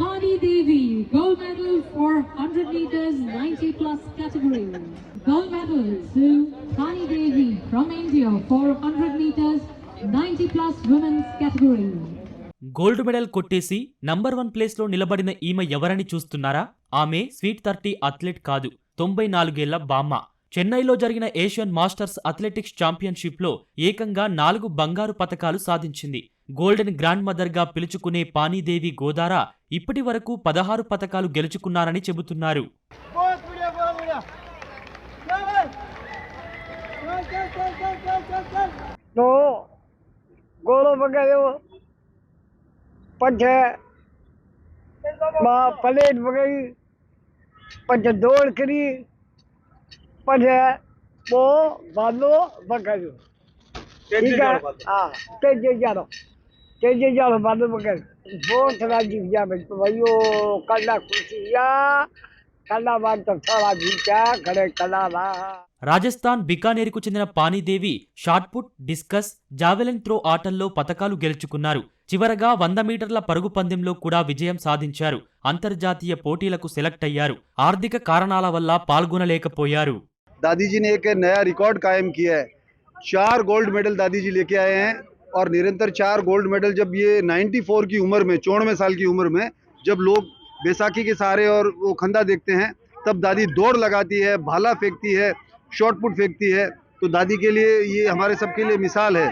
Pani Devi, gold medal for 100 meters 90 plus category. Gold medal to Pani Devi from India for 100 meters 90 plus women's category. Gold medal కొట్టేసి number 1 ప్లేస్లో నిలబడిన ఈమె ఎవరని చూస్తున్నారా? ఆమె sweet 30 athlete కాదు, 94 ఏళ్ల బామ్మ. చెన్నైలో జరిగిన ఏషియన్ మాస్టర్స్ అథ్లెటిక్స్ ఛాంపియన్షిప్లో ఏకంగా 4 బంగారు పతకాలు సాధించింది. గోల్డెన్ గ్రాండ్ మదర్గా పిలుచుకునే పానీదేవి గోదారా ఇప్పటి వరకు 16 పతకాలు గెలుచుకున్నారని చెబుతున్నారు. प्लेट पकड़ी पंच दौड़ करी पंच वो बालो पकड़ो ठीक है। हाँ तेजे जालो बालो पकड़ बहुत राजी जा भाइयों कला खुशी या कला बात तो सारा जीता खड़े कला ला। రాజస్థాన్ బికానేర్కు చెందిన Panidevi shot put, discuss, javelin throw ఆటల్లో పతకాలు గెలుచుకున్నారు. చివరగా 100 మీటర్ల పరుగు పందెంలో కూడా విజయం సాధించారు. అంతర్జాతీయ పోటీలకు సెలెక్ట్ అయ్యారు. ఆర్థిక కారణాల వల్ల పాల్గొనలేకపోయారు. दादी जी ने एक नया रिकॉर्ड कायम किया है। 4 गोल्ड मेडल दादी जी लेके आए हैं और निरंतर 4 गोल्ड मेडल। जब ये 94 की उम्र में, 94 साल की उम्र में, जब लोग बैसाखी के सहारे और वो खंदा देखते हैं, तब दादी दौड़ लगाती है, भाला फेंकती है, शॉट पुट फेंकती है। तो दादी के लिए ये हमारे सबके लिए मिसाल है।